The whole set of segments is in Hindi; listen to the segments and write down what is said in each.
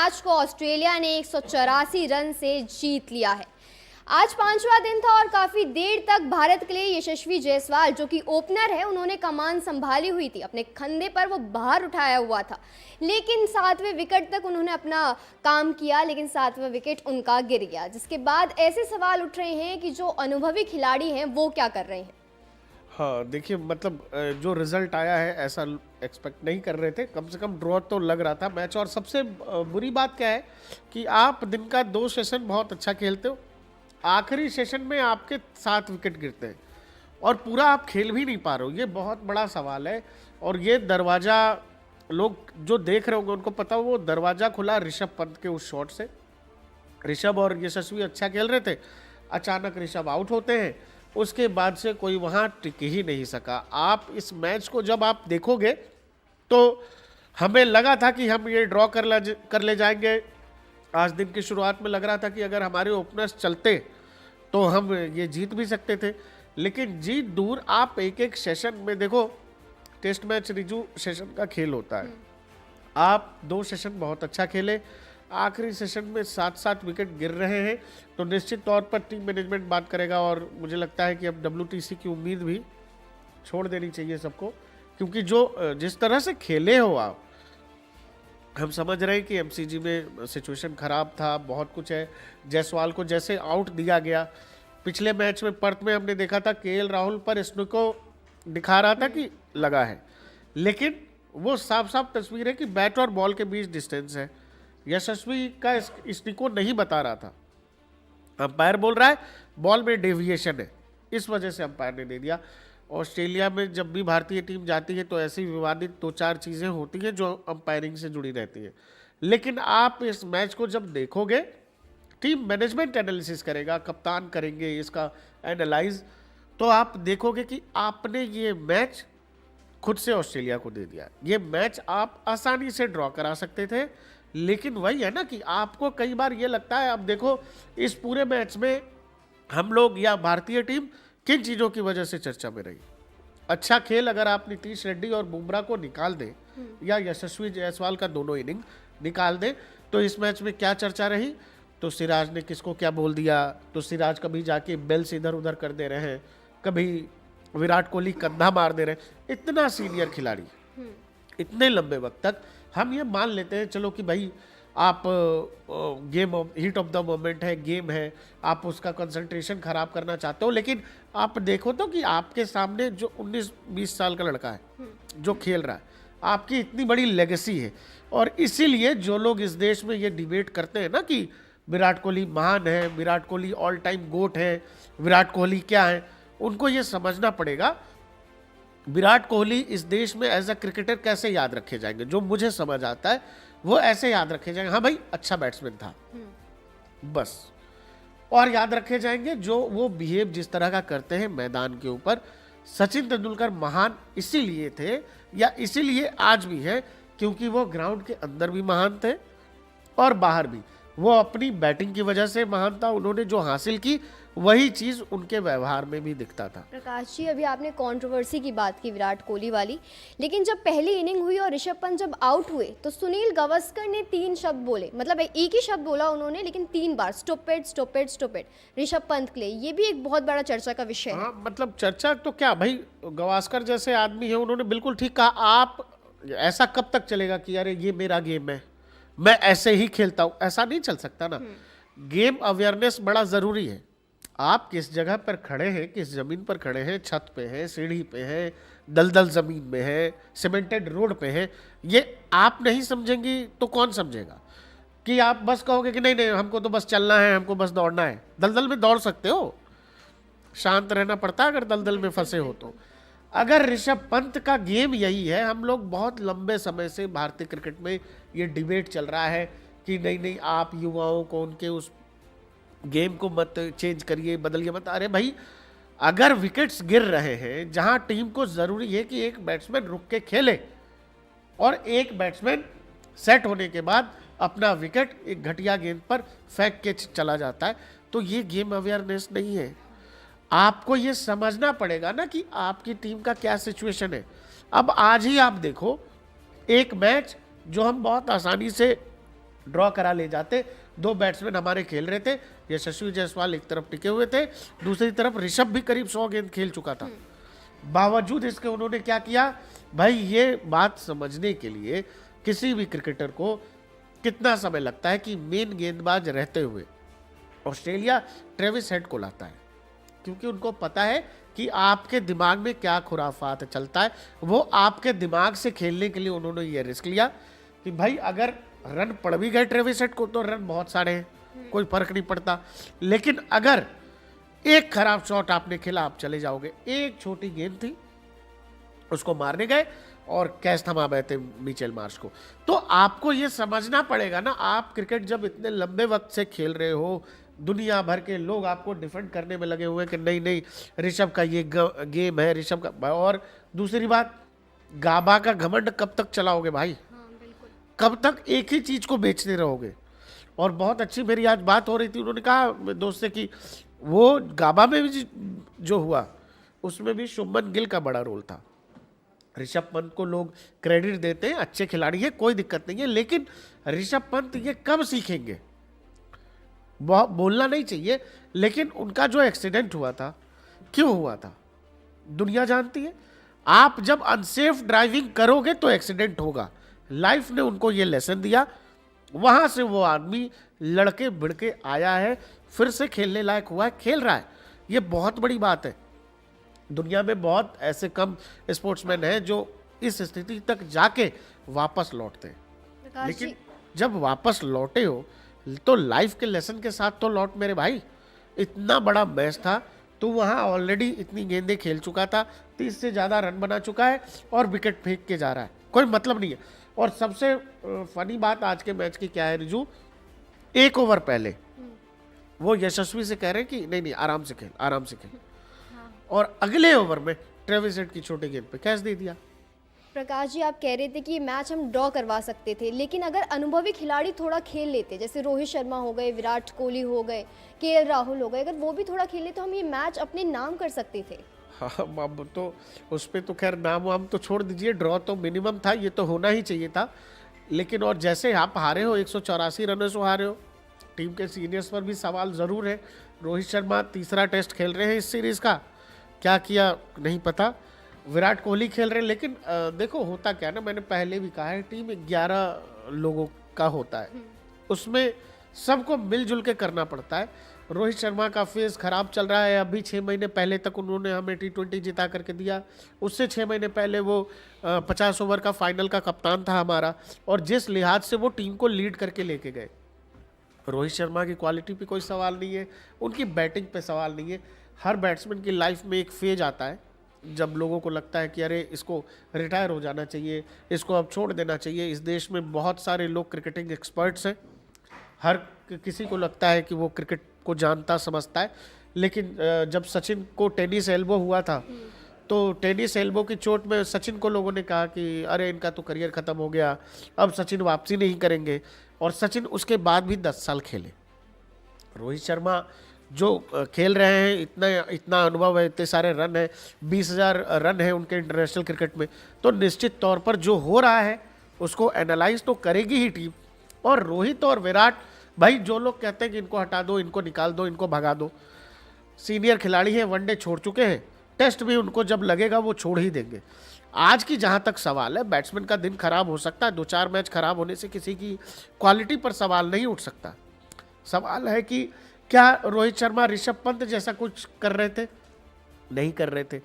मैच को ऑस्ट्रेलिया ने 184 रन से जीत लिया है। आज पांचवा दिन था और काफी देर तक भारत के लिए यशस्वी जायसवाल, जो कि ओपनर है, उन्होंने कमान संभाली हुई थी। अपने कंधे पर वो बाहर उठाया हुआ था, लेकिन 7वें विकेट तक उन्होंने अपना काम किया, लेकिन 7वां विकेट उनका गिर गया, जिसके बाद ऐसे सवाल उठ रहे हैं कि जो अनुभवी खिलाड़ी हैं वो क्या कर रहे हैं। हाँ देखिए, मतलब जो रिजल्ट आया है ऐसा एक्सपेक्ट नहीं कर रहे थे। कम से कम ड्रॉ तो लग रहा था मैच। और सबसे बुरी बात क्या है कि आप दिन का 2 सेशन बहुत अच्छा खेलते हो, आखिरी सेशन में आपके 7 विकेट गिरते हैं और पूरा आप खेल भी नहीं पा रहे हो। ये बहुत बड़ा सवाल है। और ये दरवाज़ा, लोग जो देख रहे होंगे उनको पता हो, वो दरवाज़ा खुला ऋषभ पंत के उस शॉट से। ऋषभ और यशस्वी अच्छा खेल रहे थे, अचानक ऋषभ आउट होते हैं, उसके बाद से कोई वहाँ टिक ही नहीं सका। आप इस मैच को जब आप देखोगे तो हमें लगा था कि हम ये ड्रॉ कर ले जाएंगे। आज दिन की शुरुआत में लग रहा था कि अगर हमारे ओपनर्स चलते तो हम ये जीत भी सकते थे, लेकिन जीत दूर। आप एक एक सेशन में देखो, टेस्ट मैच रिजू सेशन का खेल होता है। आप 2 सेशन बहुत अच्छा खेले, आखिरी सेशन में 7-7 विकेट गिर रहे हैं, तो निश्चित तौर पर टीम मैनेजमेंट बात करेगा। और मुझे लगता है कि अब WTC की उम्मीद भी छोड़ देनी चाहिए सबको, क्योंकि जिस तरह से खेले हो आप, हम समझ रहे हैं कि MCG में सिचुएशन खराब था, बहुत कुछ है। जायसवाल को जैसे आउट दिया गया, पिछले मैच में पर्थ में हमने देखा था KL राहुल पर स्नुको दिखा रहा था कि लगा है, लेकिन वो साफ साफ तस्वीर है कि बैट और बॉल के बीच डिस्टेंस है। यशस्वी का स्टिको नहीं बता रहा था, अंपायर बोल रहा है बॉल में डेविएशन है, इस वजह से अंपायर ने दे दिया। ऑस्ट्रेलिया में जब भी भारतीय टीम जाती है तो ऐसी विवादित 2-4 चीज़ें होती हैं जो अंपायरिंग से जुड़ी रहती हैं। लेकिन आप इस मैच को जब देखोगे, टीम मैनेजमेंट एनालिसिस करेगा, कप्तान करेंगे इसका एनालाइज, तो आप देखोगे कि आपने ये मैच खुद से ऑस्ट्रेलिया को दे दिया। ये मैच आप आसानी से ड्रॉ करा सकते थे, लेकिन वही है ना कि आपको कई बार ये लगता है। अब देखो, इस पूरे मैच में हम लोग या भारतीय टीम किन चीज़ों की वजह से चर्चा में रही। अच्छा खेल अगर आप नीतीश रेड्डी और बुमराह को निकाल दें, या यशस्वी जायसवाल का दोनों इनिंग निकाल दें, तो इस मैच में क्या चर्चा रही। तो सिराज ने किसको क्या बोल दिया, तो सिराज कभी जाके बेल्स इधर उधर कर दे रहे हैं, कभी विराट कोहली कंधा मार दे रहे हैं। इतना सीनियर खिलाड़ी इतने लंबे वक्त तक हम ये मान लेते हैं, चलो कि भाई आप game heat of the moment है, गेम है, आप उसका कंसंट्रेशन खराब करना चाहते हो, लेकिन आप देखो तो कि आपके सामने जो 19-20 साल का लड़का है जो खेल रहा है, आपकी इतनी बड़ी लेगेसी है। और इसीलिए जो लोग इस देश में ये डिबेट करते हैं ना कि विराट कोहली महान है, Virat Kohli all time GOAT है, विराट कोहली क्या है, उनको ये समझना पड़ेगा विराट कोहली इस देश में एज अ क्रिकेटर कैसे याद रखे जाएंगे। जो मुझे समझ आता है वो ऐसे याद रखे जाएंगे, हाँ भाई अच्छा बैट्समैन था बस। और याद रखे जाएंगे जो वो बिहेव जिस तरह का करते हैं मैदान के ऊपर। सचिन तेंदुलकर महान इसीलिए थे, या इसीलिए आज भी है, क्योंकि वो ग्राउंड के अंदर भी महान थे और बाहर भी। वो अपनी बैटिंग की वजह से महान था, उन्होंने जो हासिल की वही चीज उनके व्यवहार में भी दिखता था। प्रकाश जी, अभी आपने कंट्रोवर्सी की बात की विराट कोहली वाली, लेकिन जब पहली इनिंग हुई और ऋषभ पंत जब आउट हुए तो सुनील गावस्कर ने 3 शब्द बोले, मतलब एक ही शब्द बोला उन्होंने, लेकिन 3 बार स्टॉपिड स्टॉपिड स्टॉपिड ऋषभ पंत के लिए। ये भी एक बहुत बड़ा चर्चा का विषय है। हाँ, मतलब चर्चा तो क्या भाई, गावस्कर जैसे आदमी है, उन्होंने बिल्कुल ठीक कहा। आप ऐसा कब तक चलेगा कि अरे ये मेरा गेम है, मैं ऐसे ही खेलता हूं, ऐसा नहीं चल सकता ना। गेम अवेयरनेस बड़ा जरूरी है। आप किस जगह पर खड़े हैं, किस जमीन पर खड़े हैं, छत पे हैं, सीढ़ी पे हैं, दलदल जमीन में है, सीमेंटेड रोड पे है, ये आप नहीं समझेंगी तो कौन समझेगा। कि आप बस कहोगे कि नहीं नहीं हमको तो बस चलना है, हमको बस दौड़ना है। दलदल में दौड़ सकते हो, शांत रहना पड़ता है अगर दलदल में फंसे हो तो। अगर ऋषभ पंत का गेम यही है, हम लोग बहुत लंबे समय से भारतीय क्रिकेट में ये डिबेट चल रहा है कि नहीं नहीं आप युवाओं को उनके उस गेम को मत चेंज करिए, बदलिए मत। अरे भाई, अगर विकेट्स गिर रहे हैं, जहां टीम को जरूरी है कि एक बैट्समैन रुक के खेले और एक बैट्समैन सेट होने के बाद अपना विकेट एक घटिया गेंद पर फेंक के चला जाता है, तो ये गेम अवेयरनेस नहीं है। आपको ये समझना पड़ेगा ना कि आपकी टीम का क्या सिचुएशन है। अब आज ही आप देखो एक मैच जो हम बहुत आसानी से ड्रॉ करा ले जाते। दो बैट्समैन हमारे खेल रहे थे, यशस्वी जायसवाल एक तरफ टिके हुए थे, दूसरी तरफ ऋषभ भी करीब 100 गेंद खेल चुका था। बावजूद इसके उन्होंने क्या किया भाई, ये बात समझने के लिए किसी भी क्रिकेटर को कितना समय लगता है कि मेन गेंदबाज रहते हुए ऑस्ट्रेलिया ट्रेविस हेड को लाता है, क्योंकि उनको पता है कि आपके दिमाग में क्या खुराफात चलता है। वो आपके दिमाग से खेलने के लिए उन्होंने ये रिस्क लिया कि भाई अगर रन पड़ भी गए ट्रेविस हेड को तो रन बहुत सारे हैं, कोई फर्क नहीं पड़ता, लेकिन अगर एक खराब शॉट आपने खेला आप चले जाओगे। एक छोटी गेंद थी, उसको मारने गए और कैच थमा बैठे थे मिचेल मार्श को। तो आपको ये समझना पड़ेगा ना, आप क्रिकेट जब इतने लंबे वक्त से खेल रहे हो, दुनिया भर के लोग आपको डिफेंड करने में लगे हुए हैं कि नहीं नहीं ऋषभ का ये गेम है, ऋषभ का। और दूसरी बात, गाबा का घमंड कब तक चलाओगे भाई, कब तक एक ही चीज को बेचते रहोगे। और बहुत अच्छी मेरी आज बात हो रही थी, उन्होंने कहा दोस्त से कि वो गाबा में भी जो हुआ उसमें भी शुभमन गिल का बड़ा रोल था। ऋषभ पंत को लोग क्रेडिट देते हैं, अच्छे खिलाड़ी है, कोई दिक्कत नहीं है, लेकिन ऋषभ पंत ये कब सीखेंगे, बोलना नहीं चाहिए, लेकिन उनका जो एक्सीडेंट हुआ था क्यों हुआ था दुनिया जानती है। आप जब अनसेफ ड्राइविंग करोगे तो एक्सीडेंट होगा। लाइफ ने उनको ये लेसन दिया, वहां से वो आदमी लड़के भिड़के आया है, फिर से खेलने लायक हुआ है, खेल रहा है। ये बहुत बड़ी बात है। दुनिया में बहुत ऐसे कम स्पोर्ट्समैन हैं जो इस स्थिति तक जाके वापस लौटते हैं, लेकिन जब वापस लौटे हो तो लाइफ के लेसन के साथ तो लौट मेरे भाई। इतना बड़ा मैच था, तो वहाँ ऑलरेडी इतनी गेंदें खेल चुका था, 30 से ज़्यादा रन बना चुका है और विकेट फेंक के जा रहा है, कोई मतलब नहीं है। और सबसे फनी बात आज के मैच की क्या है रिजू, एक ओवर पहले वो यशस्वी से कह रहे हैं कि नहीं नहीं आराम से खेल, आराम से खेल, और अगले ओवर में ट्रेविस हेड की छोटी गेंद पे कैच दे दिया। प्रकाश जी, आप कह रहे थे कि ये मैच हम ड्रॉ करवा सकते थे, लेकिन अगर अनुभवी खिलाड़ी थोड़ा खेल लेते, जैसे रोहित शर्मा हो गए, विराट कोहली हो गए, केएल राहुल हो गए, अगर वो भी थोड़ा खेल लेते तो हम ये मैच अपने नाम कर सकते थे। हाँ, अब तो उस पर तो खैर नाम वाम तो छोड़ दीजिए, ड्रॉ तो मिनिमम था, ये तो होना ही चाहिए था। लेकिन और जैसे आप हारे हो, 184 रनों से हारे हो, टीम के सीनियर्स पर भी सवाल ज़रूर है। रोहित शर्मा तीसरा टेस्ट खेल रहे हैं इस सीरीज़ का, क्या किया नहीं पता। विराट कोहली खेल रहे हैं, लेकिन देखो होता क्या ना, मैंने पहले भी कहा है, टीम 11 लोगों का होता है, उसमें सबको मिलजुल के करना पड़ता है। रोहित शर्मा का फेस खराब चल रहा है, अभी 6 महीने पहले तक उन्होंने हमें T20 जिता करके दिया, उससे 6 महीने पहले वो 50 ओवर का फाइनल का कप्तान था हमारा, और जिस लिहाज से वो टीम को लीड करके लेके गए। रोहित शर्मा की क्वालिटी पे कोई सवाल नहीं है, उनकी बैटिंग पे सवाल नहीं है। हर बैट्समैन की लाइफ में एक फेज आता है जब लोगों को लगता है कि अरे इसको रिटायर हो जाना चाहिए, इसको अब छोड़ देना चाहिए। इस देश में बहुत सारे लोग क्रिकेटिंग एक्सपर्ट्स हैं, हर किसी को लगता है कि वो क्रिकेट को जानता समझता है, लेकिन जब सचिन को टेनिस एल्बो हुआ था तो टेनिस एल्बो की चोट में सचिन को लोगों ने कहा कि अरे इनका तो करियर ख़त्म हो गया, अब सचिन वापसी नहीं करेंगे, और सचिन उसके बाद भी 10 साल खेले। रोहित शर्मा जो खेल रहे हैं, इतना अनुभव है, इतने सारे रन है, 20,000 रन है उनके इंटरनेशनल क्रिकेट में, तो निश्चित तौर पर जो हो रहा है उसको एनालाइज तो करेगी ही टीम। और रोहित और विराट भाई, जो लोग कहते हैं कि इनको हटा दो, इनको निकाल दो, इनको भगा दो, सीनियर खिलाड़ी हैं, वनडे छोड़ चुके हैं, टेस्ट भी उनको जब लगेगा वो छोड़ ही देंगे। आज की जहाँ तक सवाल है, बैट्समैन का दिन खराब हो सकता है, 2-4 मैच खराब होने से किसी की क्वालिटी पर सवाल नहीं उठ सकता। सवाल है कि क्या रोहित शर्मा ऋषभ पंत जैसा कुछ कर रहे थे, नहीं कर रहे थे।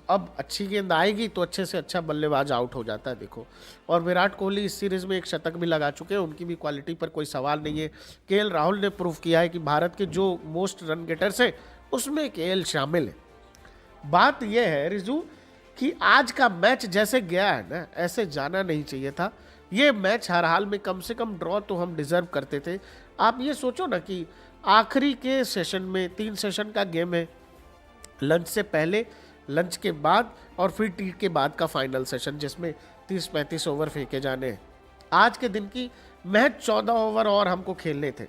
अब अच्छी गेंद आएगी तो अच्छे से अच्छा बल्लेबाज आउट हो जाता है, देखो। और विराट कोहली इस सीरीज में एक शतक भी लगा चुके हैं, उनकी भी क्वालिटी पर कोई सवाल नहीं है। केएल राहुल ने प्रूव किया है कि भारत के जो मोस्ट रन गेटर्स हैं उसमें केएल शामिल है। बात यह है रिजू कि आज का मैच जैसे गया है ना, ऐसे जाना नहीं चाहिए था। ये मैच हर हाल में कम से कम ड्रॉ तो हम डिजर्व करते थे। आप ये सोचो ना कि आखिरी के सेशन में 3 सेशन का गेम है, लंच से पहले, लंच के बाद और फिर टी के बाद का फाइनल सेशन, जिसमें 30-35 ओवर फेंके जाने हैं। आज के दिन की महज 14 ओवर और हमको खेलने थे,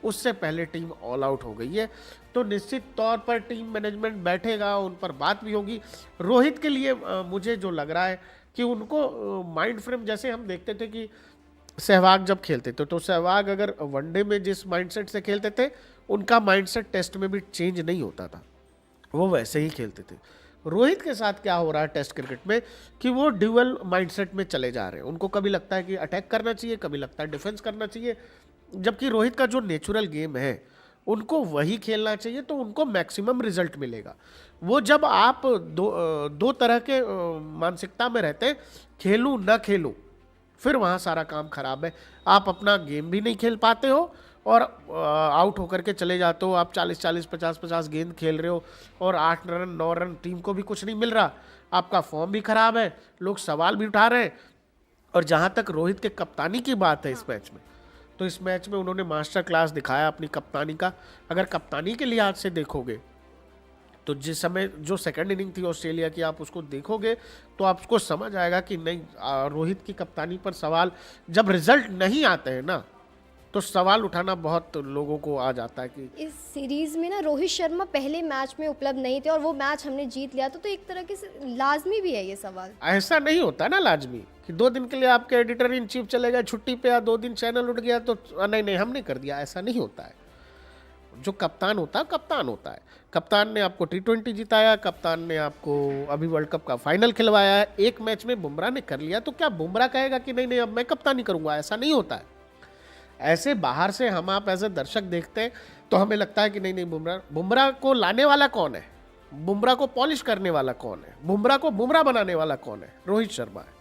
उससे पहले टीम ऑल आउट हो गई है। तो निश्चित तौर पर टीम मैनेजमेंट बैठेगा, उन पर बात भी होगी। रोहित के लिए मुझे जो लग रहा है कि उनको माइंड फ्रेम, जैसे हम देखते थे कि सहवाग जब खेलते थे तो सहवाग अगर वनडे में जिस माइंडसेट से खेलते थे उनका माइंडसेट टेस्ट में भी चेंज नहीं होता था, वो वैसे ही खेलते थे। रोहित के साथ क्या हो रहा है टेस्ट क्रिकेट में कि वो ड्यूअल माइंडसेट में चले जा रहे हैं। उनको कभी लगता है कि अटैक करना चाहिए, कभी लगता है डिफेंस करना चाहिए, जबकि रोहित का जो नेचुरल गेम है उनको वही खेलना चाहिए, तो उनको मैक्सिमम रिजल्ट मिलेगा। वो जब आप दो तरह के मानसिकता में रहते हैं, खेलूं ना खेलूं, फिर वहाँ सारा काम खराब है। आप अपना गेम भी नहीं खेल पाते हो और आउट होकर के चले जाते हो। आप 40-40, 50-50 गेंद खेल रहे हो और 8 रन 9 रन, टीम को भी कुछ नहीं मिल रहा, आपका फॉर्म भी खराब है, लोग सवाल भी उठा रहे हैं। और जहाँ तक रोहित के कप्तानी की बात है इस मैच में, तो इस मैच में उन्होंने मास्टर क्लास दिखाया अपनी कप्तानी का। अगर कप्तानी के लिहाज से देखोगे तो जिस समय जो सेकंड इनिंग थी ऑस्ट्रेलिया की, आप उसको देखोगे तो आपको समझ आएगा कि नहीं, रोहित की कप्तानी पर सवाल जब रिजल्ट नहीं आते हैं ना, तो सवाल उठाना बहुत लोगों को आ जाता है कि इस सीरीज में ना रोहित शर्मा पहले मैच में उपलब्ध नहीं थे और वो मैच हमने जीत लिया, तो एक तरह के लाजमी भी है ये सवाल। ऐसा नहीं होता ना लाजमी कि 2 दिन के लिए आपके एडिटर इन चीफ चले गए छुट्टी पे या 2 दिन चैनल उठ गया तो नहीं हमने कर दिया, ऐसा नहीं होता है। जो कप्तान होता है कप्तान होता है। कप्तान ने आपको T20 जिताया, कप्तान ने आपको अभी वर्ल्ड कप का फाइनल खिलवाया है। एक मैच में बुमराह ने कर लिया तो क्या बुमराह कहेगा कि नहीं अब मैं कप्तानी करूंगा? ऐसा नहीं होता है। ऐसे बाहर से हम आप एज ए दर्शक देखते हैं तो हमें लगता है कि नहीं बुमराह को लाने वाला कौन है, बुमराह को पॉलिश करने वाला कौन है, बुमराह को बुमराह बनाने वाला कौन है? रोहित शर्मा है।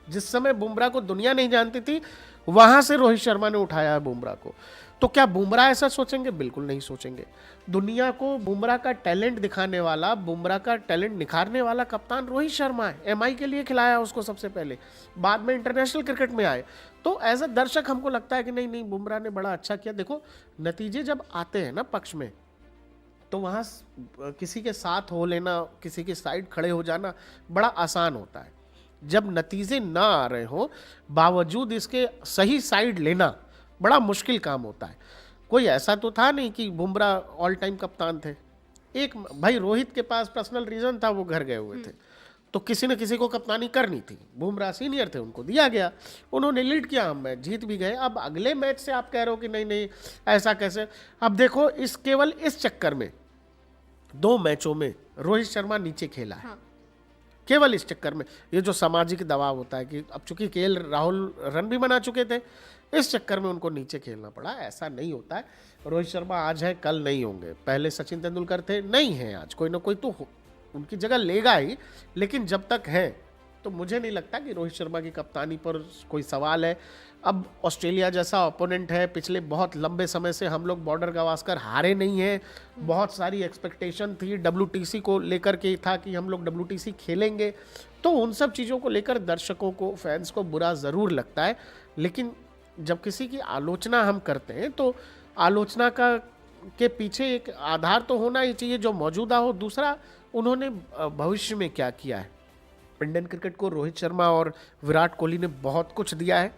जिस समय बुमराह को दुनिया नहीं जानती थी, वहां से रोहित शर्मा ने उठाया है बुमराह को। तो क्या बुमराह ऐसा सोचेंगे? बिल्कुल नहीं सोचेंगे। दुनिया को बुमराह का टैलेंट दिखाने वाला, बुमराह का टैलेंट निखारने वाला कप्तान रोहित शर्मा है। एमआई के लिए खिलाया उसको सबसे पहले, बाद में इंटरनेशनल क्रिकेट में आए। तो एज अ दर्शक हमको लगता है कि नहीं बुमराह ने बड़ा अच्छा किया। देखो, नतीजे जब आते हैं ना पक्ष में, तो वहाँ किसी के साथ हो लेना, किसी के साइड खड़े हो जाना बड़ा आसान होता है। जब नतीजे ना आ रहे हो, बावजूद इसके सही साइड लेना बड़ा मुश्किल काम होता है। कोई ऐसा तो था नहीं कि बुमराह ऑल टाइम कप्तान थे। एक भाई रोहित के पास पर्सनल रीजन था, वो घर गए हुए थे, तो किसी न किसी को कप्तानी करनी थी। बुमराह सीनियर थे, उनको दिया गया, उन्होंने लीड किया, हम मैच जीत भी गए। अब अगले मैच से आप कह रहे हो कि नहीं ऐसा कैसे? अब देखो, केवल इस चक्कर में 2 मैचों में रोहित शर्मा नीचे खेला है। केवल इस चक्कर में, ये जो सामाजिक दबाव होता है कि अब चूंकि केएल राहुल रन भी बना चुके थे, इस चक्कर में उनको नीचे खेलना पड़ा। ऐसा नहीं होता है। रोहित शर्मा आज है, कल नहीं होंगे। पहले सचिन तेंदुलकर थे, नहीं है आज, कोई ना कोई तो उनकी जगह लेगा ही, लेकिन जब तक है तो मुझे नहीं लगता कि रोहित शर्मा की कप्तानी पर कोई सवाल है। अब ऑस्ट्रेलिया जैसा ओपोनेंट है, पिछले बहुत लंबे समय से हम लोग बॉर्डर गावस्कर हारे नहीं हैं। बहुत सारी एक्सपेक्टेशन थी, WTC को लेकर के था कि हम लोग WTC खेलेंगे, तो उन सब चीज़ों को लेकर दर्शकों को, फैंस को बुरा ज़रूर लगता है। लेकिन जब किसी की आलोचना हम करते हैं तो आलोचना के पीछे एक आधार तो होना ही चाहिए जो मौजूदा हो। दूसरा, उन्होंने भविष्य में क्या किया है। इंडियन क्रिकेट को रोहित शर्मा और विराट कोहली ने बहुत कुछ दिया है,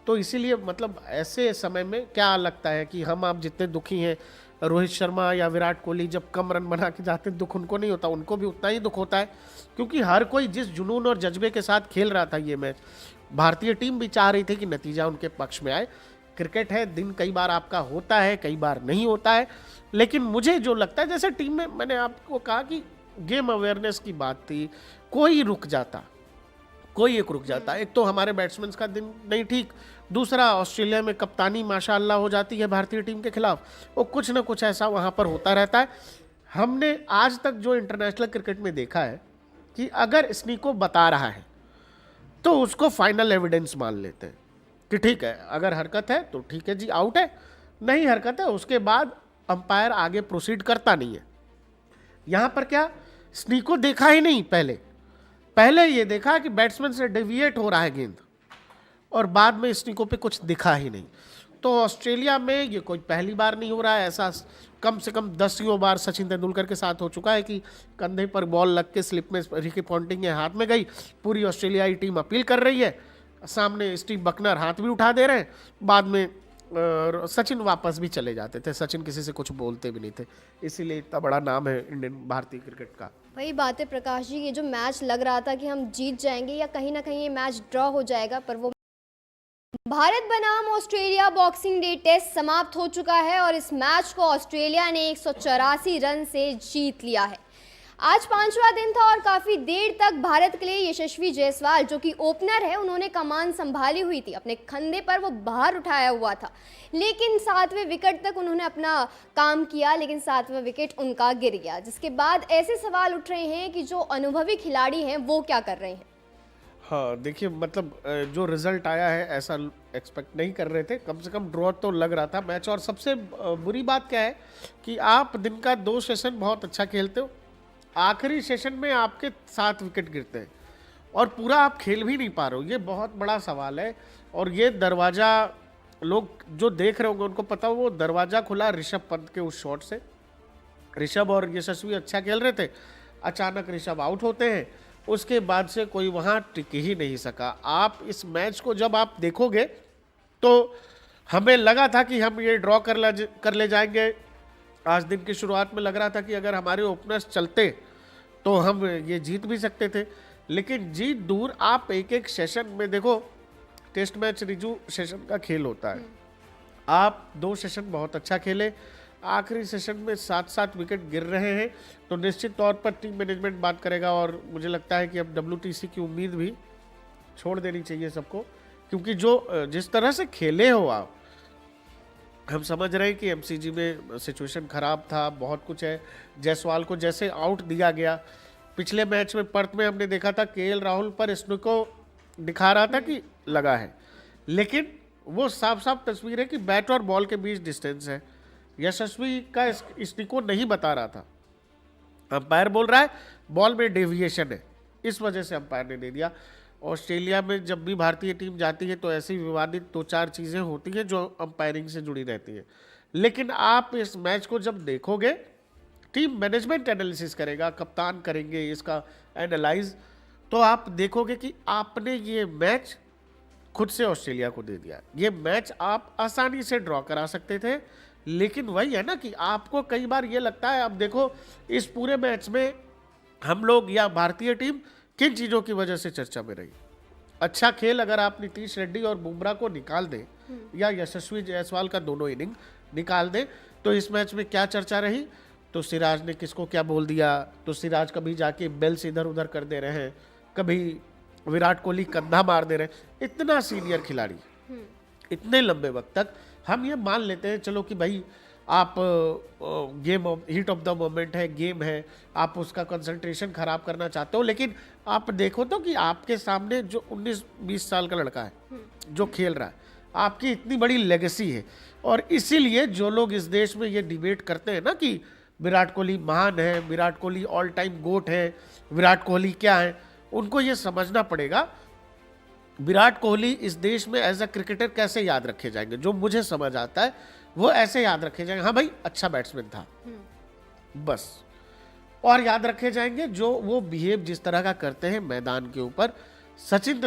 तो इसीलिए मतलब ऐसे समय में क्या लगता है कि हम आप जितने दुखी हैं, रोहित शर्मा या विराट कोहली जब कम रन बना के जाते हैं, दुख उनको नहीं होता, उनको भी उतना ही दुख होता है, क्योंकि हर कोई जिस जुनून और जज्बे के साथ खेल रहा था ये मैच, भारतीय टीम भी चाह रही थी कि नतीजा उनके पक्ष में आए। क्रिकेट है, दिन कई बार आपका होता है, कई बार नहीं होता है, लेकिन मुझे जो लगता है, जैसे टीम में मैंने आपको कहा कि गेम अवेयरनेस की बात थी, कोई रुक जाता, कोई एक रुक जाता। एक तो हमारे बैट्समैन का दिन नहीं ठीक, दूसरा ऑस्ट्रेलिया में कप्तानी माशाअल्लाह हो जाती है भारतीय टीम के खिलाफ, वो कुछ ना कुछ ऐसा वहाँ पर होता रहता है। हमने आज तक जो इंटरनेशनल क्रिकेट में देखा है कि अगर स्नीको बता रहा है तो उसको फाइनल एविडेंस मान लेते हैं कि ठीक है, अगर हरकत है तो ठीक है जी, आउट है, नहीं हरकत है, उसके बाद अंपायर आगे प्रोसीड करता नहीं है। यहाँ पर क्या, स्नीको देखा ही नहीं, पहले ये देखा कि बैट्समैन से डेविएट हो रहा है गेंद, और बाद में स्नीको पे कुछ दिखा ही नहीं। तो ऑस्ट्रेलिया में ये कोई पहली बार नहीं हो रहा है, ऐसा कम से कम 10 बार सचिन तेंदुलकर के साथ हो चुका है कि कंधे पर बॉल लग के स्लिप में रिकी पॉन्टिंग के हाथ में गई, पूरी ऑस्ट्रेलियाई टीम अपील कर रही है, सामने स्टीव बकनर हाथ भी उठा दे रहे हैं, बाद में सचिन वापस भी चले जाते थे। सचिन किसी से कुछ बोलते भी नहीं थे, इसीलिए इतना बड़ा नाम है इंडियन भारतीय क्रिकेट का। वही बात है प्रकाश जी, ये जो मैच लग रहा था कि हम जीत जाएंगे या कहीं ना कहीं ये मैच ड्रॉ हो जाएगा, पर वो भारत बनाम ऑस्ट्रेलिया बॉक्सिंग डे टेस्ट समाप्त हो चुका है और इस मैच को ऑस्ट्रेलिया ने 184 रन से जीत लिया है। आज पांचवा दिन था और काफी देर तक भारत के लिए यशस्वी जायसवाल जो कि ओपनर है, उन्होंने कमान संभाली हुई थी। अपने कंधे पर वो बाहर उठाया हुआ था, लेकिन 7वें विकेट तक उन्होंने अपना काम किया, लेकिन 7वां विकेट उनका गिर गया। जिसके बाद ऐसे सवाल उठ रहे हैं कि जो अनुभवी खिलाड़ी हैं वो क्या कर रहे हैं। हाँ, देखिए मतलब जो रिजल्ट आया है ऐसा एक्सपेक्ट नहीं कर रहे थे। कम से कम ड्रॉ तो लग रहा था मैच। और सबसे बुरी बात क्या है कि आप दिन का 2 सेशन बहुत अच्छा खेलते हो, आखिरी सेशन में आपके 7 विकेट गिरते हैं और पूरा आप खेल भी नहीं पा रहे हो। ये बहुत बड़ा सवाल है। और ये दरवाज़ा लोग जो देख रहे होंगे उनको पता हो, वो दरवाज़ा खुला ऋषभ पंत के उस शॉट से। ऋषभ और यशस्वी अच्छा खेल रहे थे, अचानक ऋषभ आउट होते हैं, उसके बाद से कोई वहाँ टिक ही नहीं सका। आप इस मैच को जब आप देखोगे तो हमें लगा था कि हम ये ड्रॉ कर ले जाएंगे। आज दिन की शुरुआत में लग रहा था कि अगर हमारे ओपनर्स चलते तो हम ये जीत भी सकते थे, लेकिन जीत दूर। आप एक एक सेशन में देखो, टेस्ट मैच रिजू सेशन का खेल होता है। आप 2 सेशन बहुत अच्छा खेले, आखिरी सेशन में 7-7 विकेट गिर रहे हैं, तो निश्चित तौर पर टीम मैनेजमेंट बात करेगा। और मुझे लगता है कि अब WTC की उम्मीद भी छोड़ देनी चाहिए सबको, क्योंकि जिस तरह से खेले हो आप, हम समझ रहे हैं कि MCG में सिचुएशन खराब था, बहुत कुछ है। जायसवाल को जैसे आउट दिया गया, पिछले मैच में पर्थ में हमने देखा था KL राहुल पर स्नुको दिखा रहा था कि लगा है, लेकिन वो साफ साफ तस्वीर है कि बैट और बॉल के बीच डिस्टेंस है। यशस्वी का स्टिको नहीं बता रहा था, अंपायर बोल रहा है बॉल में डेविएशन है, इस वजह से अंपायर ने दे दिया। ऑस्ट्रेलिया में जब भी भारतीय टीम जाती है तो ऐसी विवादित 2-4 चीज़ें होती हैं जो अंपायरिंग से जुड़ी रहती हैं। लेकिन आप इस मैच को जब देखोगे, टीम मैनेजमेंट एनालिसिस करेगा, कप्तान करेंगे इसका एनालाइज, तो आप देखोगे कि आपने ये मैच खुद से ऑस्ट्रेलिया को दे दिया। ये मैच आप आसानी से ड्रॉ करा सकते थे, लेकिन वही है ना कि आपको कई बार ये लगता है। अब देखो, इस पूरे मैच में हम लोग या भारतीय टीम किन चीज़ों की वजह से चर्चा में रही। अच्छा खेल अगर आप नीतीश रेड्डी और बुमराह को निकाल दें या यशस्वी जायसवाल का दोनों इनिंग निकाल दें, तो इस मैच में क्या चर्चा रही। तो सिराज ने किसको क्या बोल दिया, तो सिराज कभी जाके बेल्स इधर उधर कर दे रहे हैं, कभी विराट कोहली कंधा मार दे रहे हैं। इतना सीनियर खिलाड़ी इतने लंबे वक्त तक हम ये मान लेते हैं चलो कि भाई आप game heat of the moment है, गेम है, आप उसका कंसंट्रेशन खराब करना चाहते हो, लेकिन आप देखो तो कि आपके सामने जो 19-20 साल का लड़का है जो खेल रहा है, आपकी इतनी बड़ी लेगेसी है। और इसीलिए जो लोग इस देश में ये डिबेट करते हैं ना कि विराट कोहली महान है, Virat Kohli all time GOAT है, विराट कोहली क्या है, उनको ये समझना पड़ेगा विराट कोहली इस देश में एज अ क्रिकेटर कैसे याद रखे जाएंगे। जो मुझे समझ आता है वो ऐसे याद रखे जाएंगे, हाँ भाई अच्छा बैट्समैन था बस। और याद रखे जाएंगे जो वो बिहेव जिस तरह का करते हैं मैदान के ऊपर। सचिन